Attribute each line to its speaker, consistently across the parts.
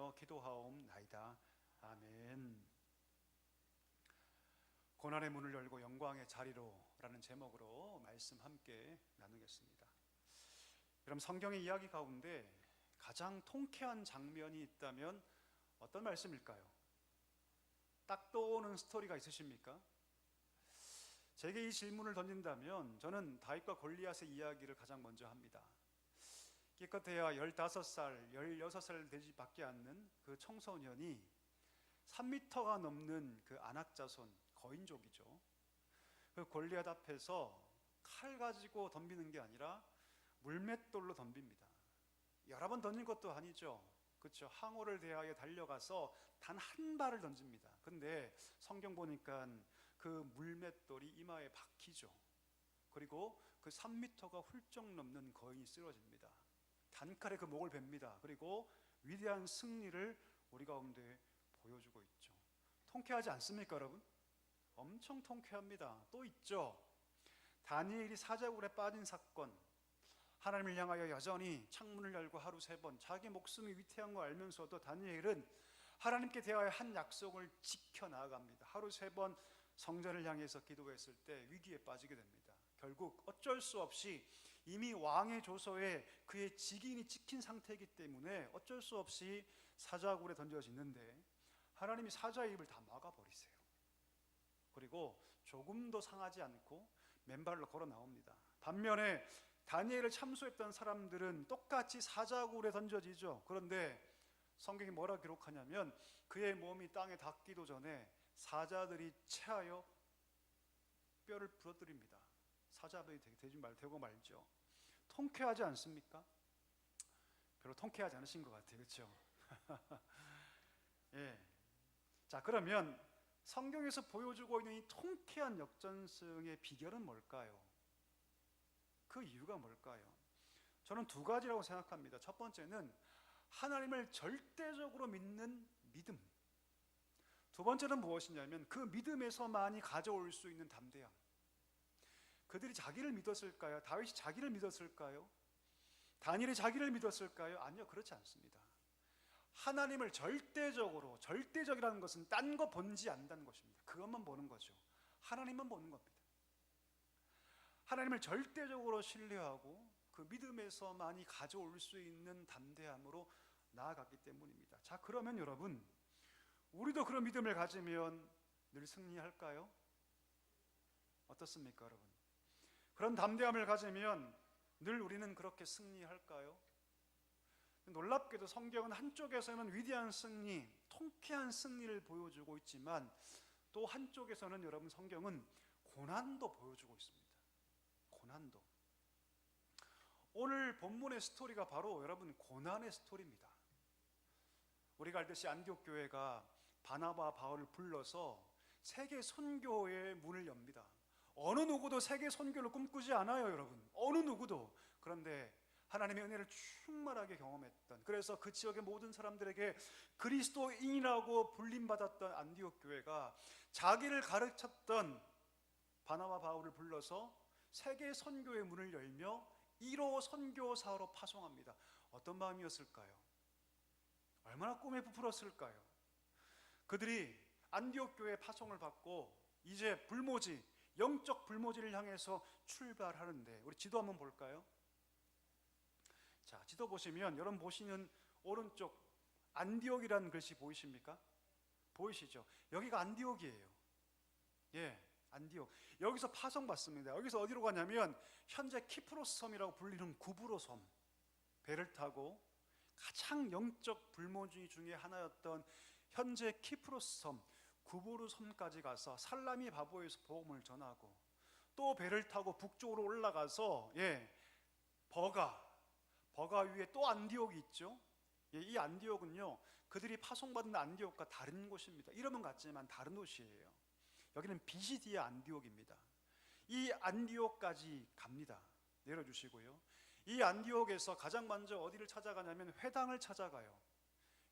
Speaker 1: 기도하며 기도하옵나이다. 아멘. 고난의 문을 열고 영광의 자리로 라는 제목으로 말씀 함께 나누겠습니다. 그럼 성경의 이야기 가운데 가장 통쾌한 장면이 있다면 어떤 말씀일까요? 딱 떠오르는 스토리가 있으십니까? 제게 이 질문을 던진다면 저는 다윗과 골리앗의 이야기를 가장 먼저 합니다. 기껏해야 15살, 16살 되지 밖에 않는 그 청소년이 3m가 넘는 그 안악자손, 거인족이죠. 그 골리앗 앞에서 칼 가지고 덤비는 게 아니라 물맷돌로 덤빕니다. 여러 번 던진 것도 아니죠. 그렇죠. 항우를 대하여 달려가서 단 한 발을 던집니다. 근데 성경 보니까 그 물맷돌이 이마에 박히죠. 그리고 그 3m가 훌쩍 넘는 거인이 쓰러집니다. 단칼에 그 목을 베입니다. 그리고 위대한 승리를 우리 가운데 보여주고 있죠. 통쾌하지 않습니까, 여러분? 엄청 통쾌합니다. 또 있죠. 다니엘이 사자굴에 빠진 사건. 하나님을 향하여 여전히 창문을 열고 하루 3번 자기 목숨이 위태한 거 알면서도 다니엘은 하나님께 대하여 한 약속을 지켜나갑니다. 하루 3번 성전을 향해서 기도했을 때 위기에 빠지게 됩니다. 결국 어쩔 수 없이 이미 왕의 조서에 그의 직인이 찍힌 상태이기 때문에 어쩔 수 없이 사자굴에 던져지는데 하나님이 사자의 입을 다 막아버리세요. 그리고 조금도 상하지 않고 맨발로 걸어 나옵니다. 반면에 다니엘을 참수했던 사람들은 똑같이 사자굴에 던져지죠. 그런데 성경이 뭐라 기록하냐면 그의 몸이 땅에 닿기도 전에 사자들이 체하여 뼈를 부러뜨립니다. 사자들이 되고 말죠. 통쾌하지 않습니까? 별로 통쾌하지 않으신 것 같아요. 그렇죠? 예. 자, 그러면 성경에서 보여주고 있는 이 통쾌한 역전승의 비결은 뭘까요? 그 이유가 뭘까요? 저는 2가지라고 생각합니다. 첫 번째는 하나님을 절대적으로 믿는 믿음. 2번째는 무엇이냐면 그 믿음에서만이 가져올 수 있는 담대함. 그들이 자기를 믿었을까요? 다윗이 자기를 믿었을까요? 다니엘이 자기를 믿었을까요? 아니요, 그렇지 않습니다. 하나님을 절대적으로, 절대적이라는 것은 딴 거 본지 안다는 것입니다. 그것만 보는 거죠. 하나님만 보는 겁니다. 하나님을 절대적으로 신뢰하고 그 믿음에서만이 가져올 수 있는 담대함으로 나아갔기 때문입니다. 자, 그러면 여러분, 우리도 그런 믿음을 가지면 늘 승리할까요? 어떻습니까, 여러분? 그런 담대함을 가지면 늘 우리는 그렇게 승리할까요? 놀랍게도 성경은 한쪽에서는 위대한 승리, 통쾌한 승리를 보여주고 있지만 또 한쪽에서는 여러분 성경은 고난도 보여주고 있습니다. 고난도. 오늘 본문의 스토리가 바로 여러분 고난의 스토리입니다. 우리가 알듯이 안디옥 교회가 바나바 바울을 불러서 세계 선교의 문을 엽니다. 어느 누구도 세계 선교를 꿈꾸지 않아요, 여러분. 어느 누구도. 그런데 하나님의 은혜를 충만하게 경험했던, 그래서 그 지역의 모든 사람들에게 그리스도인이라고 불림받았던 안디옥 교회가 자기를 가르쳤던 바나바 바울을 불러서 세계 선교의 문을 열며 1호 선교사로 파송합니다. 어떤 마음이었을까요? 얼마나 꿈에 부풀었을까요? 그들이 안디옥 교회 파송을 받고 이제 불모지, 영적 불모지를 향해서 출발하는데 우리 지도 한번 볼까요? 자, 지도 보시면 여러분 보시는 오른쪽 안디옥이라는 글씨 보이십니까? 보이시죠? 여기가 안디옥이에요. 예, 안디옥. 여기서 파송받습니다. 여기서 어디로 가냐면 현재 키프로스 섬이라고 불리는 구브로 섬, 배를 타고 가장 영적 불모지 중에 하나였던 현재 키프로스 섬, 구브로 섬까지 가서 살라미 바보에서 복음을 전하고 또 배를 타고 북쪽으로 올라가서 버가 위에 또 안디옥이 있죠. 이 안디옥은요, 그들이 파송받은 안디옥과 다른 곳입니다. 이름은 같지만 다른 도시예요. 여기는 비시디아 안디옥입니다. 이 안디옥까지 갑니다. 내려주시고요. 이 안디옥에서 가장 먼저 어디를 찾아가냐면 회당을 찾아가요.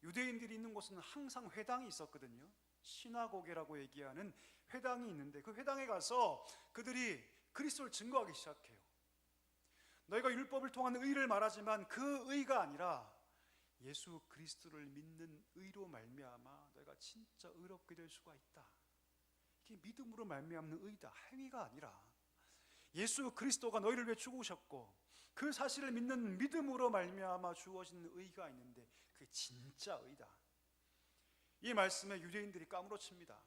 Speaker 1: 유대인들이 있는 곳은 항상 회당이 있었거든요. 시나고게라고 얘기하는 회당이 있는데 그 회당에 가서 그들이 그리스도를 증거하기 시작해요. 너희가 율법을 통한 의를 말하지만 그 의가 아니라 예수 그리스도를 믿는 의로 말미암아 너희가 진짜 의롭게 될 수가 있다. 이게 믿음으로 말미암는 의다, 행위가 아니라 예수 그리스도가 너희를 위해 죽으셨고 그 사실을 믿는 믿음으로 말미암아 주어진 의가 있는데 그게 진짜 의다. 이 말씀에 유대인들이 까무러칩니다.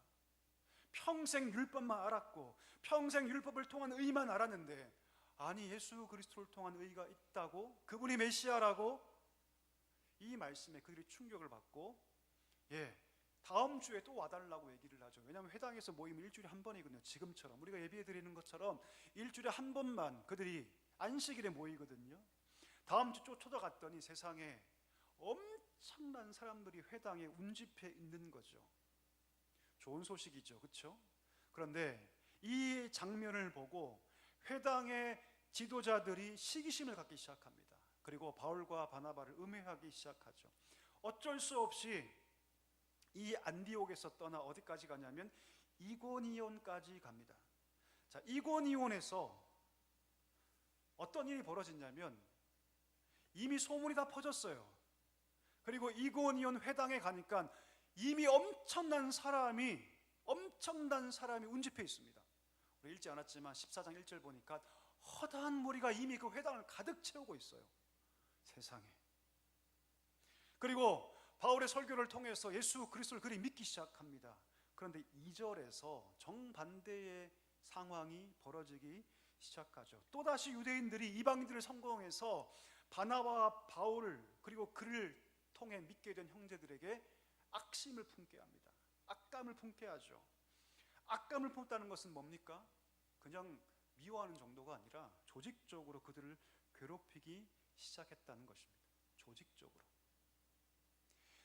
Speaker 1: 평생 율법만 알았고 평생 율법을 통한 의만 알았는데, 아니 예수 그리스도를 통한 의가 있다고? 그분이 메시아라고? 이 말씀에 그들이 충격을 받고 다음 주에 또 와달라고 얘기를 하죠. 왜냐하면 회당에서 모이면 일주일에 한 번이거든요. 지금처럼 우리가 예배해 드리는 것처럼 일주일에 한 번만 그들이 안식일에 모이거든요. 다음 주 쫓아갔더니 세상에 엄청난 사람들이 회당에 운집해 있는 거죠. 좋은 소식이죠, 그렇죠? 그런데 이 장면을 보고 회당의 지도자들이 시기심을 갖기 시작합니다. 그리고 바울과 바나바를 음해하기 시작하죠. 어쩔 수 없이 이 안디옥에서 떠나 어디까지 가냐면 이고니온까지 갑니다. 자, 이고니온에서 어떤 일이 벌어졌냐면 이미 소문이 다 퍼졌어요. 그리고 이고니온 회당에 가니까 이미 엄청난 사람이 운집해 있습니다. 우리 읽지 않았지만 14장 1절 보니까 허다한 무리가 이미 그 회당을 가득 채우고 있어요. 세상에. 그리고 바울의 설교를 통해서 예수 그리스도를 그리 믿기 시작합니다. 그런데 2절에서 정반대의 상황이 벌어지기 시작하죠. 또다시 유대인들이 이방인들을 성공해서 바나바와 바울을 그리고 그를 통해 믿게 된 형제들에게 악심을 품게 합니다. 악감을 품게 하죠. 악감을 품다는 것은 뭡니까? 그냥 미워하는 정도가 아니라 조직적으로 그들을 괴롭히기 시작했다는 것입니다. 조직적으로.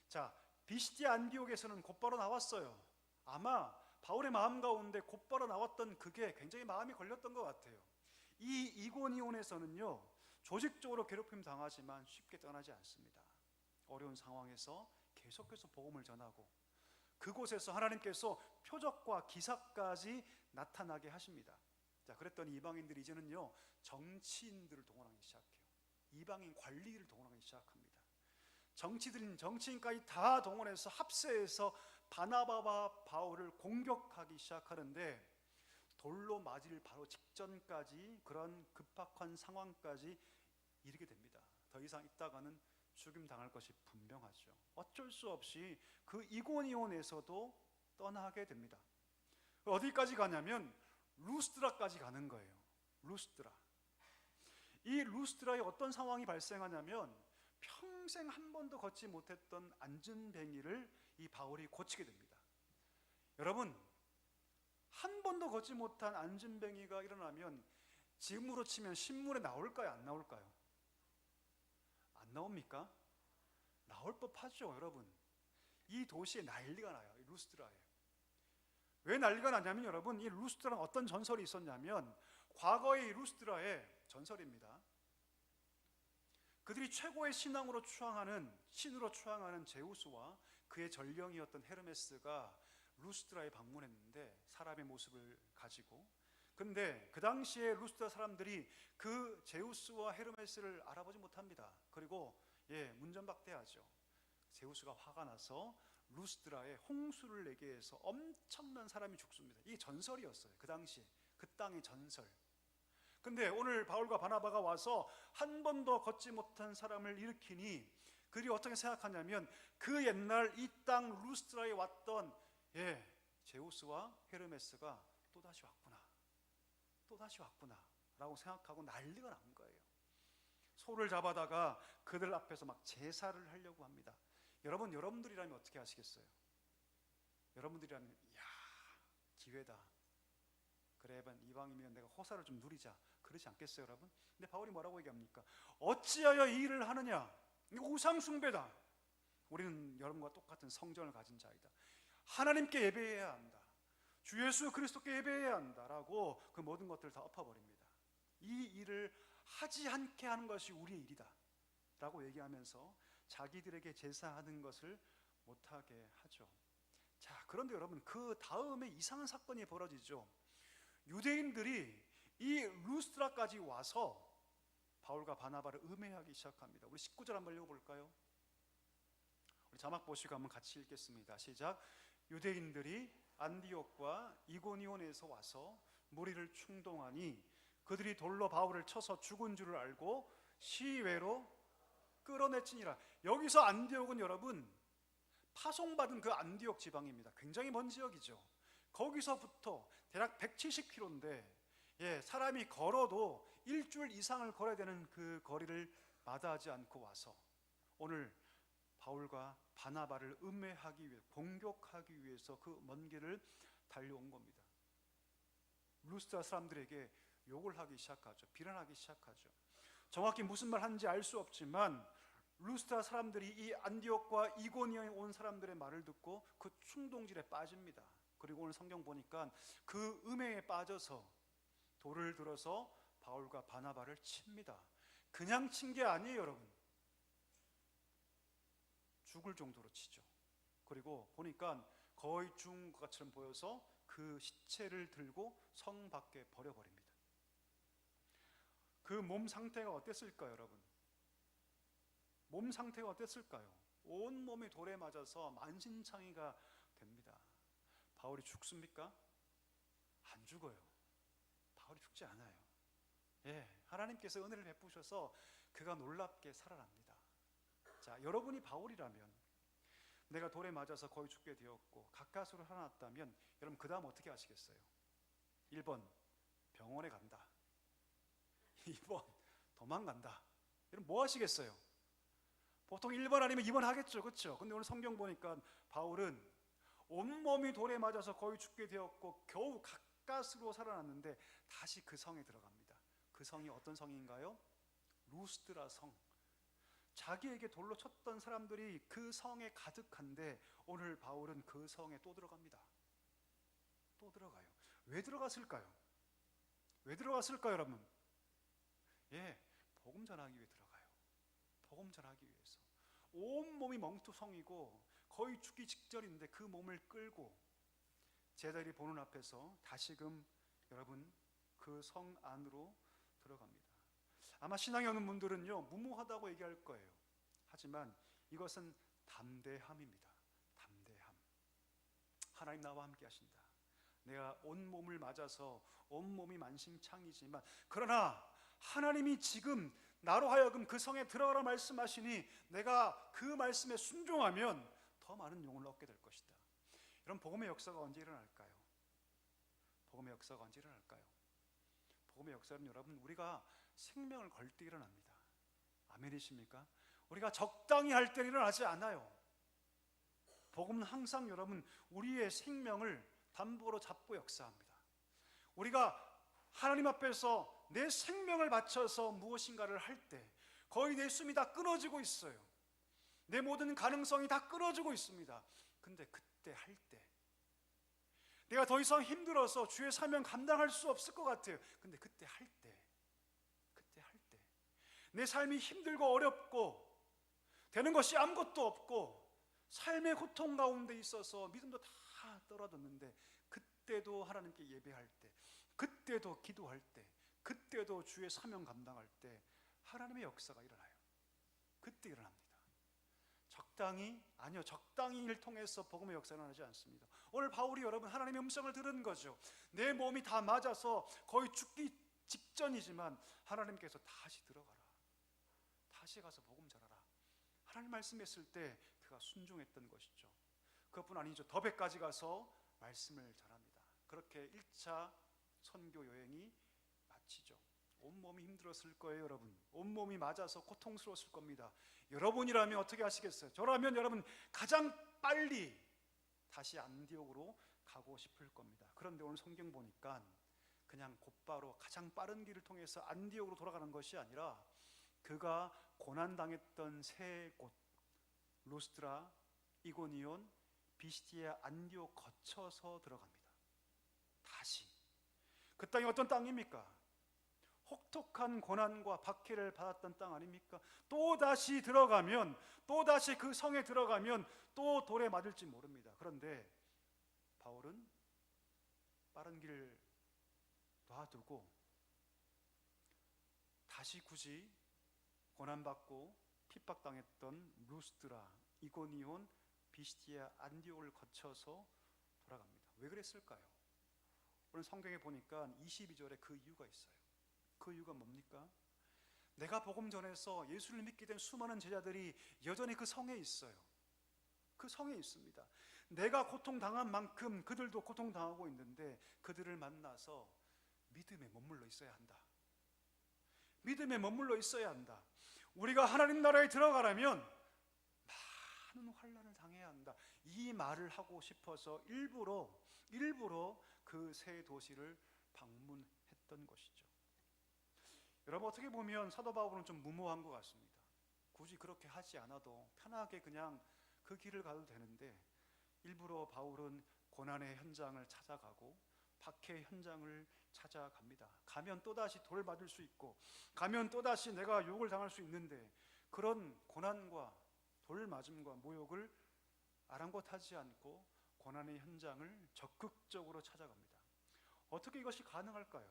Speaker 1: 자, 비시디아 안디옥에서는 곧바로 나왔어요. 아마 바울의 마음 가운데 곧바로 나왔던 그게 굉장히 마음이 걸렸던 것 같아요. 이 이고니온에서는요, 조직적으로 괴롭힘 당하지만 쉽게 떠나지 않습니다. 어려운 상황에서 계속해서 복음을 전하고 그곳에서 하나님께서 표적과 기사까지 나타나게 하십니다. 자, 그랬더니 이방인들이 이제는요 정치인들을 동원하기 시작해요. 이방인 관리를 동원하기 시작합니다. 정치인까지 다 동원해서 합세해서 바나바와 바울을 공격하기 시작하는데 돌로 맞을 바로 직전까지 그런 급박한 상황까지 이르게 됩니다. 더 이상 있다가는 죽임 당할 것이 분명하죠. 어쩔 수 없이 그 이고니온에서도 떠나게 됩니다. 어디까지 가냐면 루스드라까지 가는 거예요. 루스드라. 이 루스드라에 어떤 상황이 발생하냐면 평생 한 번도 걷지 못했던 앉은뱅이를 이 바울이 고치게 됩니다. 여러분, 한 번도 걷지 못한 앉은뱅이가 일어나면 지금으로 치면 신문에 나올까요? 안 나올까요? 안 나옵니까? 나올 법하죠, 여러분. 이 도시에 난리가 나요, 이 루스드라에. 왜 난리가 나냐면 여러분, 이 루스드라는 어떤 전설이 있었냐면 과거의 이 루스드라의 전설입니다. 그들이 최고의 신으로 추앙하는 제우스와 그의 전령이었던 헤르메스가 루스드라에 방문했는데 사람의 모습을 가지고, 근데 그 당시에 루스드라 사람들이 그 제우스와 헤르메스를 알아보지 못합니다. 그리고 문전박대하죠. 제우스가 화가 나서 루스드라에 홍수를 내게 해서 엄청난 사람이 죽습니다. 이게 전설이었어요. 그 당시에 그 땅의 전설. 근데 오늘 바울과 바나바가 와서 한 번도 걷지 못한 사람을 일으키니 그들이 어떻게 생각하냐면 그 옛날 이 땅 루스드라에 왔던 제우스와 헤르메스가 또다시 왔구나 라고 생각하고 난리가 난 거예요. 소를 잡아다가 그들 앞에서 막 제사를 하려고 합니다. 여러분들이라면 어떻게 하시겠어요? 여러분들이라면 이야, 기회다. 그래, 이방이면 내가 호사를 좀 누리자. 그러지 않겠어요, 여러분? 근데 바울이 뭐라고 얘기합니까? 어찌하여 이 일을 하느냐? 이거 우상 숭배다. 우리는 여러분과 똑같은 성전을 가진 자이다. 하나님께 예배해야 한다. 주 예수 그리스도께 예배해야 한다라고 그 모든 것들을 다 엎어버립니다. 이 일을 하지 않게 하는 것이 우리의 일이다 라고 얘기하면서 자기들에게 제사하는 것을 못하게 하죠. 자, 그런데 여러분, 그 다음에 이상한 사건이 벌어지죠. 유대인들이 이 루스드라까지 와서 바울과 바나바를 음해하기 시작합니다. 우리 19절 한번 읽어볼까요? 우리 자막 보시고 한번 같이 읽겠습니다. 시작. 유대인들이 안디옥과 이고니온에서 와서 무리를 충동하니 그들이 돌로 바울을 쳐서 죽은 줄을 알고 시외로 끌어내치니라. 여기서 안디옥은 여러분 파송받은 그 안디옥 지방입니다. 굉장히 먼 지역이죠. 거기서부터 대략 170km인데 사람이 걸어도 일주일 이상을 걸어야 되는 그 거리를 마다하지 않고 와서 오늘 바울과 바나바를 음해하기 위해, 공격하기 위해서 그 먼 길을 달려온 겁니다. 루스드라 사람들에게 욕을 하기 시작하죠. 비난하기 시작하죠. 정확히 무슨 말 하는지 알 수 없지만 루스드라 사람들이 이 안디옥과 이고니온에 온 사람들의 말을 듣고 그 충동질에 빠집니다. 그리고 오늘 성경 보니까 그 음해에 빠져서 돌을 들어서 바울과 바나바를 칩니다. 그냥 친 게 아니에요, 여러분. 죽을 정도로 치죠. 그리고 보니까 거의 죽은 것처럼 보여서 그 시체를 들고 성 밖에 버려버립니다. 그 몸 상태가 어땠을까요, 여러분? 몸 상태가 어땠을까요? 온 몸이 돌에 맞아서 만신창이가 됩니다. 바울이 죽습니까? 안 죽어요. 바울이 죽지 않아요. 하나님께서 은혜를 베푸셔서 그가 놀랍게 살아납니다. 자, 여러분이 바울이라면, 내가 돌에 맞아서 거의 죽게 되었고 가까스로 살아났다면 여러분 그 다음 어떻게 하시겠어요? 1번 병원에 간다, 2번 도망간다. 여러분 뭐 하시겠어요? 보통 1번 아니면 2번 하겠죠, 그렇죠? 근데 오늘 성경 보니까 바울은 온몸이 돌에 맞아서 거의 죽게 되었고 겨우 가까스로 살아났는데 다시 그 성에 들어갑니다. 그 성이 어떤 성인가요? 루스드라 성. 자기에게 돌로 쳤던 사람들이 그 성에 가득한데 오늘 바울은 그 성에 또 들어갑니다. 또 들어가요. 왜 들어갔을까요? 왜 들어갔을까요, 여러분? 복음 전하기 위해 들어가요. 복음 전하기 위해서. 온몸이 멍투성이고 거의 죽기 직전인데 그 몸을 끌고 제자들이 보는 앞에서 다시금 여러분 그 성 안으로 들어갑니다. 아마 신앙이 없는 분들은요 무모하다고 얘기할 거예요. 하지만 이것은 담대함입니다. 담대함. 하나님 나와 함께 하신다. 내가 온몸을 맞아서 온몸이 만신창이지만 그러나 하나님이 지금 나로 하여금 그 성에 들어가라 말씀하시니 내가 그 말씀에 순종하면 더 많은 영혼을 얻게 될 것이다. 여러분 복음의 역사가 언제 일어날까요? 복음의 역사가 언제 일어날까요? 복음의 역사는 여러분 우리가 생명을 걸 때 일어납니다. 아멘이십니까? 우리가 적당히 할 때 일어나지 않아요. 복음은 항상 여러분 우리의 생명을 담보로 잡고 역사합니다. 우리가 하나님 앞에서 내 생명을 바쳐서 무엇인가를 할 때 거의 내 숨이 다 끊어지고 있어요. 내 모든 가능성이 다 끊어지고 있습니다. 근데 그때 할 때 내가 더 이상 힘들어서 주의 사명 감당할 수 없을 것 같아요. 근데 그때 할 때 내 삶이 힘들고 어렵고 되는 것이 아무것도 없고 삶의 고통 가운데 있어서 믿음도 다 떨어졌는데 그때도 하나님께 예배할 때, 그때도 기도할 때, 그때도 주의 사명 감당할 때 하나님의 역사가 일어나요. 그때 일어납니다. 적당히를 통해서 복음의 역사는 일어나지 않습니다. 오늘 바울이 여러분 하나님의 음성을 들은 거죠. 내 몸이 다 맞아서 거의 죽기 직전이지만 하나님께서 다시 들어가라, 다시 가서 복음 전하라, 하나님 말씀했을 때 그가 순종했던 것이죠. 그것뿐 아니죠. 더베까지 가서 말씀을 전합니다. 그렇게 1차 선교 여행이 마치죠. 온몸이 힘들었을 거예요, 여러분. 온몸이 맞아서 고통스러웠을 겁니다. 여러분이라면 어떻게 하시겠어요? 저라면 여러분 가장 빨리 다시 안디옥으로 가고 싶을 겁니다. 그런데 오늘 성경 보니까 그냥 곧바로 가장 빠른 길을 통해서 안디옥으로 돌아가는 것이 아니라 그가 고난당했던 세 곳, 루스드라, 이고니온, 비시디아, 안디옥 거쳐서 들어갑니다. 다시. 그 땅이 어떤 땅입니까? 혹독한 고난과 박해를 받았던 땅 아닙니까? 또 다시 들어가면, 또 다시 그 성에 들어가면 또 돌에 맞을지 모릅니다. 그런데 바울은 빠른 길을 놔두고 다시 굳이 고난받고 핍박당했던 루스드라, 이고니온, 비시디아, 안디옥을 거쳐서 돌아갑니다. 왜 그랬을까요? 오늘 성경에 보니까 22절에 그 이유가 있어요. 그 이유가 뭡니까? 내가 복음 전해서 예수를 믿게 된 수많은 제자들이 여전히 그 성에 있어요. 그 성에 있습니다. 내가 고통당한 만큼 그들도 고통당하고 있는데 그들을 만나서 믿음에 머물러 있어야 한다. 믿음에 머물러 있어야 한다. 우리가 하나님 나라에 들어가려면 많은 환난을 당해야 한다. 이 말을 하고 싶어서 일부러 그 세 도시를 방문했던 것이죠. 여러분, 어떻게 보면 사도 바울은 좀 무모한 것 같습니다. 굳이 그렇게 하지 않아도 편하게 그냥 그 길을 가도 되는데 일부러 바울은 고난의 현장을 찾아가고 박해의 현장을 찾아갑니다. 가면 또다시 돌 맞을 수 있고 가면 또다시 내가 욕을 당할 수 있는데 그런 고난과 돌 맞음과 모욕을 아랑곳하지 않고 고난의 현장을 적극적으로 찾아갑니다. 어떻게 이것이 가능할까요?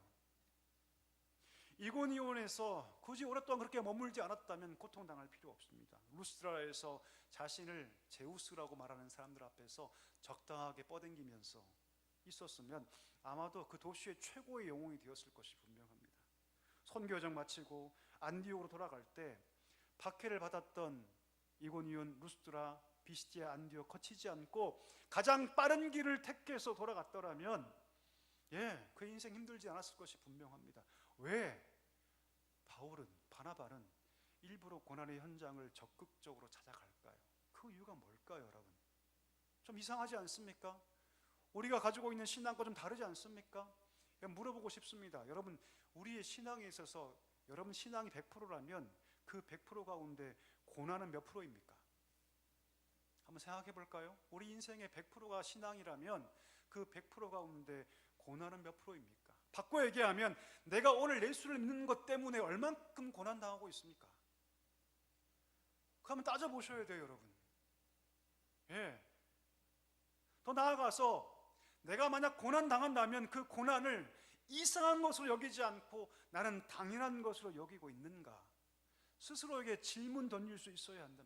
Speaker 1: 이고니온에서 굳이 오랫동안 그렇게 머물지 않았다면 고통당할 필요 없습니다. 루스드라에서 자신을 제우스라고 말하는 사람들 앞에서 적당하게 뻗댕기면서 있었으면 아마도 그 도시의 최고의 영웅이 되었을 것이 분명합니다. 선교여정 마치고 안디옥으로 돌아갈 때 박해를 받았던 이고니온, 루스드라, 비시디아, 안디옥 거치지 않고 가장 빠른 길을 택해서 돌아갔더라면 그 인생 힘들지 않았을 것이 분명합니다. 왜 바나바는 일부러 고난의 현장을 적극적으로 찾아갈까요? 그 이유가 뭘까요, 여러분? 좀 이상하지 않습니까? 우리가 가지고 있는 신앙과 좀 다르지 않습니까? 물어보고 싶습니다. 여러분, 우리의 신앙에 있어서 여러분 신앙이 100%라면 그 100% 가운데 고난은 몇 프로입니까? 한번 생각해 볼까요? 우리 인생의 100%가 신앙이라면 그 100% 가운데 고난은 몇 프로입니까? 바꿔 얘기하면 내가 오늘 예수를 믿는 것 때문에 얼만큼 고난당하고 있습니까? 그거 한번 따져보셔야 돼요, 여러분. 더 나아가서 내가 만약 고난당한다면 그 고난을 이상한 것으로 여기지 않고 나는 당연한 것으로 여기고 있는가? 스스로에게 질문 던질 수 있어야 한다.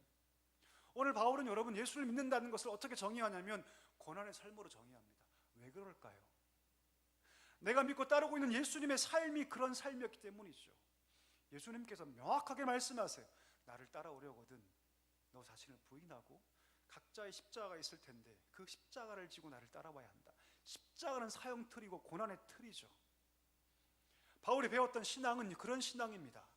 Speaker 1: 오늘 바울은 여러분 예수를 믿는다는 것을 어떻게 정의하냐면 고난의 삶으로 정의합니다. 왜 그럴까요? 내가 믿고 따르고 있는 예수님의 삶이 그런 삶이었기 때문이죠. 예수님께서 명확하게 말씀하세요. 나를 따라오려거든 너 자신을 부인하고 각자의 십자가가 있을 텐데 그 십자가를 지고 나를 따라와야 한다. 십자가는 사형틀이고 고난의 틀이죠. 바울이 배웠던 신앙은 그런 신앙입니다.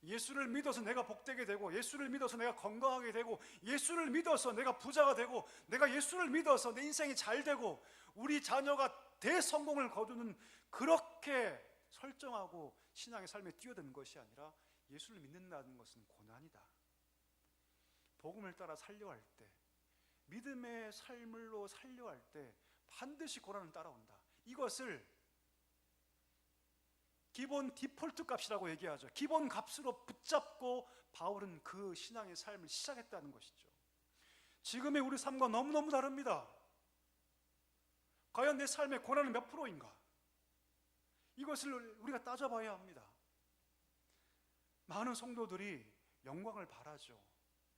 Speaker 1: 예수를 믿어서 내가 복되게 되고 예수를 믿어서 내가 건강하게 되고 예수를 믿어서 내가 부자가 되고 내가 예수를 믿어서 내 인생이 잘 되고 우리 자녀가 대성공을 거두는 그렇게 설정하고 신앙의 삶에 뛰어드는 것이 아니라 예수를 믿는다는 것은 고난이다. 복음을 따라 살려할 때 믿음의 삶으로 살려할 때 반드시 고난은 따라온다. 이것을 기본 디폴트 값이라고 얘기하죠. 기본 값으로 붙잡고 바울은 그 신앙의 삶을 시작했다는 것이죠. 지금의 우리 삶과 너무너무 다릅니다. 과연 내 삶의 고난은 몇 프로인가? 이것을 우리가 따져봐야 합니다. 많은 성도들이 영광을 바라죠.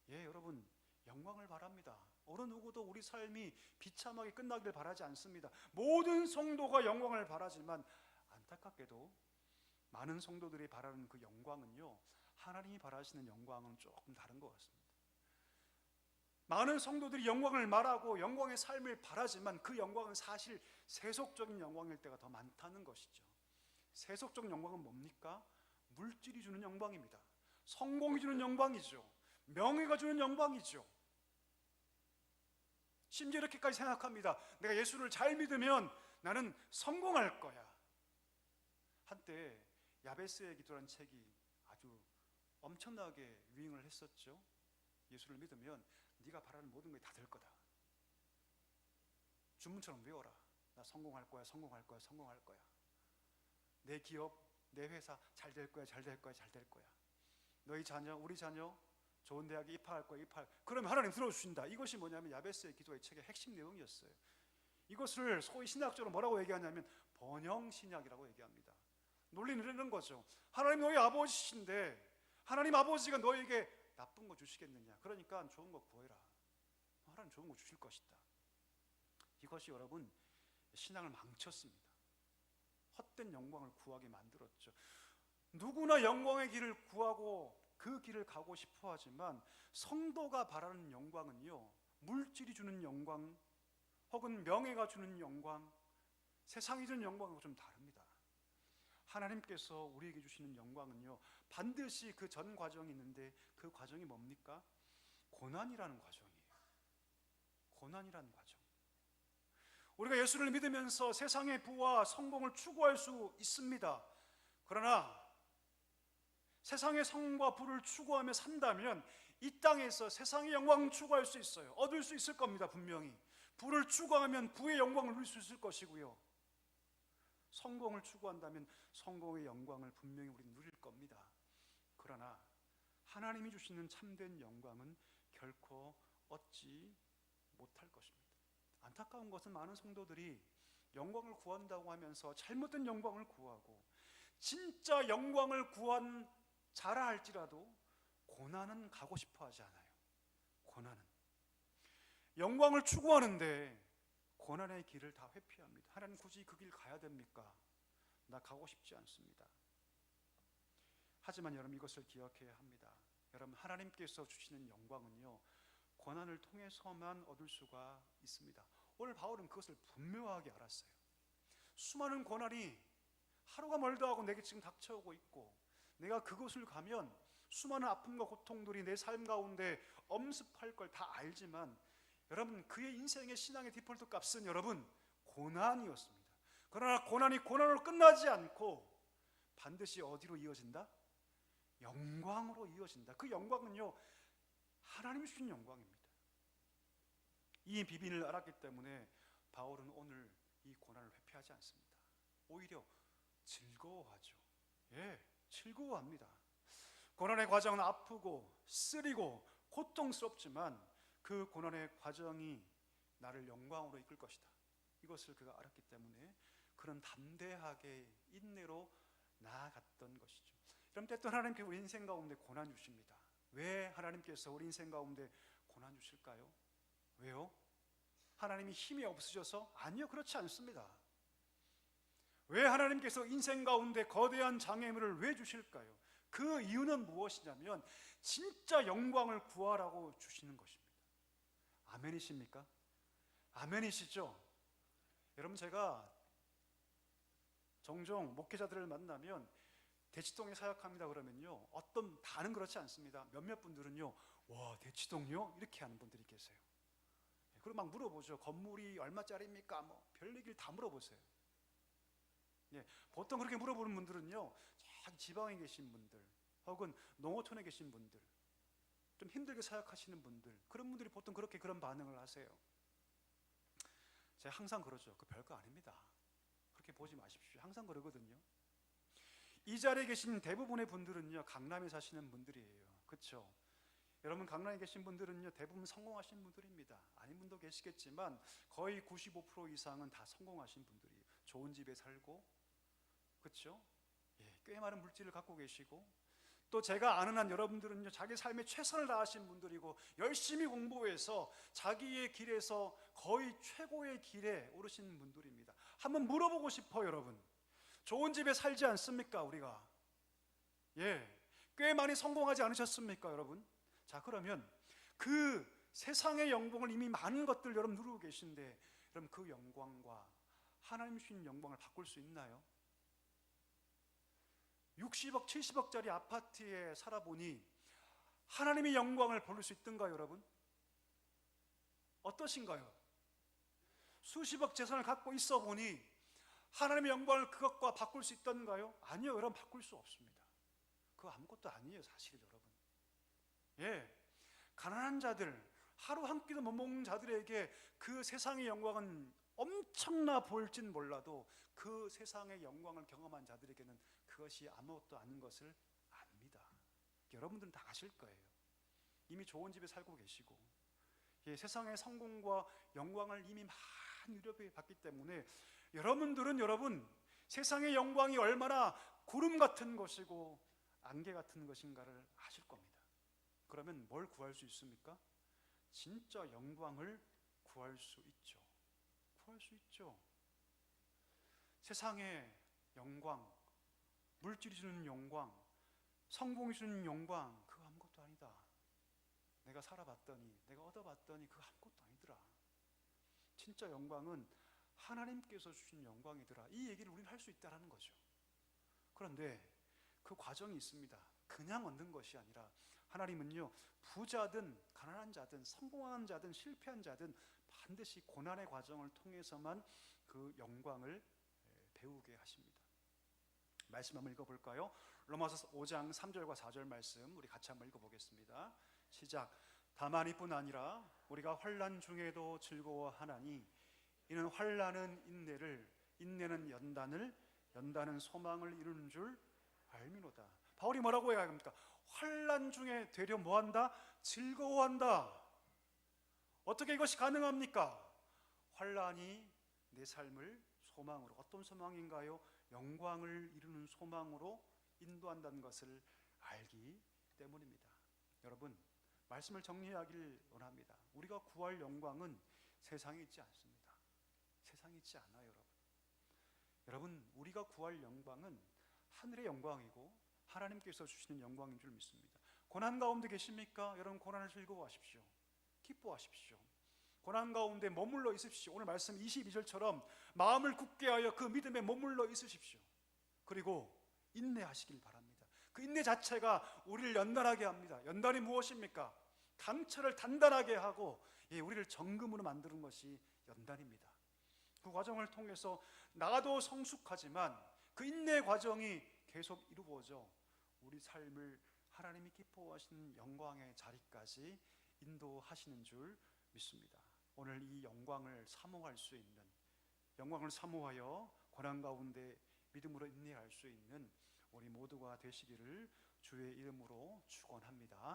Speaker 1: 여러분, 영광을 바랍니다. 어느 누구도 우리 삶이 비참하게 끝나길 바라지 않습니다. 모든 성도가 영광을 바라지만 안타깝게도 많은 성도들이 바라는 그 영광은요, 하나님이 바라시는 영광은 조금 다른 것 같습니다. 많은 성도들이 영광을 말하고 영광의 삶을 바라지만 그 영광은 사실 세속적인 영광일 때가 더 많다는 것이죠. 세속적 영광은 뭡니까? 물질이 주는 영광입니다. 성공이 주는 영광이죠. 명예가 주는 영광이죠. 심지어 이렇게까지 생각합니다. 내가 예수를 잘 믿으면 나는 성공할 거야. 한때 야베스의 기도라는 책이 아주 엄청나게 유행을 했었죠. 예수를 믿으면 네가 바라는 모든 것이 다 될 거다. 주문처럼 외워라. 나 성공할 거야, 성공할 거야, 성공할 거야. 내 기업, 내 회사 잘 될 거야, 잘 될 거야, 잘 될 거야. 너희 자녀, 우리 자녀 좋은 대학에 입학할 거야, 입학. 그러면 하나님 들어주신다. 이것이 뭐냐면 야베스의 기도의 책의 핵심 내용이었어요. 이것을 소위 신학적으로 뭐라고 얘기하냐면 번영신약이라고 얘기합니다. 논리는 이런 거죠. 하나님 너희 아버지신데 하나님 아버지가 너에게 나쁜 거 주시겠느냐? 그러니까 좋은 거 구해라. 하나님 좋은 거 주실 것이다. 이것이 여러분 신앙을 망쳤습니다. 헛된 영광을 구하게 만들었죠. 누구나 영광의 길을 구하고 그 길을 가고 싶어 하지만 성도가 바라는 영광은요, 물질이 주는 영광 혹은 명예가 주는 영광, 세상이 주는 영광하고 좀 다릅니다. 하나님께서 우리에게 주시는 영광은요, 반드시 그 전 과정이 있는데 그 과정이 뭡니까? 고난이라는 과정이에요. 고난이라는 과정. 우리가 예수를 믿으면서 세상의 부와 성공을 추구할 수 있습니다. 그러나 세상의 성과 부를 추구하며 산다면 이 땅에서 세상의 영광을 추구할 수 있어요. 얻을 수 있을 겁니다. 분명히 부를 추구하면 부의 영광을 누릴 수 있을 것이고요, 성공을 추구한다면 성공의 영광을 분명히 우리는 누릴 겁니다. 그러나 하나님이 주시는 참된 영광은 결코 얻지 못할 것입니다. 안타까운 것은 많은 성도들이 영광을 구한다고 하면서 잘못된 영광을 구하고, 진짜 영광을 구한 자라 할지라도 고난은 가고 싶어 하지 않아요. 고난은 영광을 추구하는데 고난의 길을 다 회피합니다. 하나님 굳이 그 길 가야 됩니까? 나 가고 싶지 않습니다. 하지만 여러분 이것을 기억해야 합니다. 여러분 하나님께서 주시는 영광은요, 고난을 통해서만 얻을 수가 있습니다. 오늘 바울은 그것을 분명하게 알았어요. 수많은 고난이 하루가 멀다 하고 내게 지금 닥쳐오고 있고, 내가 그곳을 가면 수많은 아픔과 고통들이 내 삶 가운데 엄습할 걸 다 알지만, 여러분 그의 인생의 신앙의 디폴트 값은 여러분 고난이었습니다. 그러나 고난이 고난으로 끝나지 않고 반드시 어디로 이어진다? 영광으로 이어진다. 그 영광은요, 하나님이 주신 영광입니다. 이 비밀을 알았기 때문에 바울은 오늘 이 고난을 회피하지 않습니다. 오히려 즐거워하죠. 즐거워합니다. 고난의 과정은 아프고 쓰리고 고통스럽지만 그 고난의 과정이 나를 영광으로 이끌 것이다. 이것을 그가 알았기 때문에 그런 담대하게 인내로 나아갔던 것이죠. 그럼 때또 하나님께서 우리 인생 가운데 고난 주십니다. 왜 하나님께서 우리 인생 가운데 고난 주실까요? 왜요? 하나님이 힘이 없으셔서? 아니요, 그렇지 않습니다. 왜 하나님께서 인생 가운데 거대한 장애물을 왜 주실까요? 그 이유는 무엇이냐면 진짜 영광을 구하라고 주시는 것입니다. 아멘이십니까? 아멘이시죠? 여러분 제가 종종 목회자들을 만나면 대치동에 사역합니다 그러면요, 어떤 다는 그렇지 않습니다. 몇몇 분들은요, 와 대치동요? 이렇게 하는 분들이 계세요. 그리고 막 물어보죠. 건물이 얼마짜리입니까? 뭐 별 얘기를 다 물어보세요. 보통 그렇게 물어보는 분들은요, 저기 지방에 계신 분들 혹은 농어촌에 계신 분들, 좀 힘들게 사역하시는 분들, 그런 분들이 보통 그렇게 그런 반응을 하세요. 제가 항상 그러죠. 그 별거 아닙니다. 그렇게 보지 마십시오. 항상 그러거든요. 이 자리에 계신 대부분의 분들은요, 강남에 사시는 분들이에요. 그렇죠? 여러분 강남에 계신 분들은요, 대부분 성공하신 분들입니다. 아닌 분도 계시겠지만 거의 95% 이상은 다 성공하신 분들이에요. 좋은 집에 살고, 그렇죠? 꽤 많은 물질을 갖고 계시고, 또 제가 아는 한 여러분들은요, 자기 삶에 최선을 다하신 분들이고 열심히 공부해서 자기의 길에서 거의 최고의 길에 오르신 분들입니다. 한번 물어보고 싶어요. 여러분 좋은 집에 살지 않습니까? 우리가 꽤 많이 성공하지 않으셨습니까? 여러분, 자 그러면 그 세상의 영광을 이미 많은 것들 여러분 누리고 계신데, 그럼 그 영광과 하나님 주신 영광을 바꿀 수 있나요? 60억, 70억짜리 아파트에 살아보니 하나님의 영광을 볼 수 있던가요, 여러분? 어떠신가요? 수십억 재산을 갖고 있어 보니 하나님의 영광을 그것과 바꿀 수 있던가요? 아니요, 여러분, 바꿀 수 없습니다. 그거 아무것도 아니에요, 사실 여러분. 가난한 자들, 하루 한 끼도 못 먹는 자들에게 그 세상의 영광은 엄청나 보일진 몰라도 그 세상의 영광을 경험한 자들에게는 그것이 아무것도 아닌 것을 압니다. 여러분들은 다 아실 거예요. 이미 좋은 집에 살고 계시고 세상의 성공과 영광을 이미 많이 누려봤기 때문에 여러분들은 세상의 영광이 얼마나 구름 같은 것이고 안개 같은 것인가를 아실 겁니다. 그러면 뭘 구할 수 있습니까? 진짜 영광을 구할 수 있죠. 구할 수 있죠. 세상의 영광, 물질이 주는 영광, 성공이 주는 영광, 그거 아무것도 아니다. 내가 살아봤더니, 내가 얻어봤더니 그거 아무것도 아니더라. 진짜 영광은 하나님께서 주신 영광이더라. 이 얘기를 우리는 할 수 있다는 거죠. 그런데 그 과정이 있습니다. 그냥 얻는 것이 아니라 하나님은요, 부자든 가난한 자든 성공한 자든 실패한 자든 반드시 고난의 과정을 통해서만 그 영광을 배우게 하십니다. 말씀 한번 읽어볼까요? 로마서 5장 3절과 4절 말씀 우리 같이 한번 읽어보겠습니다. 시작. 다만 이뿐 아니라 우리가 환난 중에도 즐거워하나니 이는 환난은 인내를, 인내는 연단을, 연단은 소망을 이루는 줄 알미노다. 바울이 뭐라고 해야 합니까? 환난 중에 되려 뭐한다? 즐거워한다. 어떻게 이것이 가능합니까? 환난이 내 삶을 소망으로, 어떤 소망인가요? 영광을 이루는 소망으로 인도한다는 것을 알기 때문입니다. 여러분, 말씀을 정리하기를 원합니다. 우리가 구할 영광은 세상에 있지 않습니다. 세상에 있지 않아요, 여러분. 여러분, 우리가 구할 영광은 하늘의 영광이고 하나님께서 주시는 영광인 줄 믿습니다. 고난 가운데 계십니까? 여러분, 고난을 즐거워하십시오. 기뻐하십시오. 고난 가운데 머물러 있으십시오. 오늘 말씀 22절처럼 마음을 굳게 하여 그 믿음에 머물러 있으십시오. 그리고 인내하시길 바랍니다. 그 인내 자체가 우리를 연단하게 합니다. 연단이 무엇입니까? 강철을 단단하게 하고 우리를 정금으로 만드는 것이 연단입니다. 그 과정을 통해서 나도 성숙하지만 그 인내 과정이 계속 이루어져 우리 삶을 하나님이 기뻐하시는 영광의 자리까지 인도하시는 줄 믿습니다. 오늘 이 영광을 사모할 수 있는, 영광을 사모하여 고난 가운데 믿음으로 인내할 수 있는 우리 모두가 되시기를 주의 이름으로 축원합니다.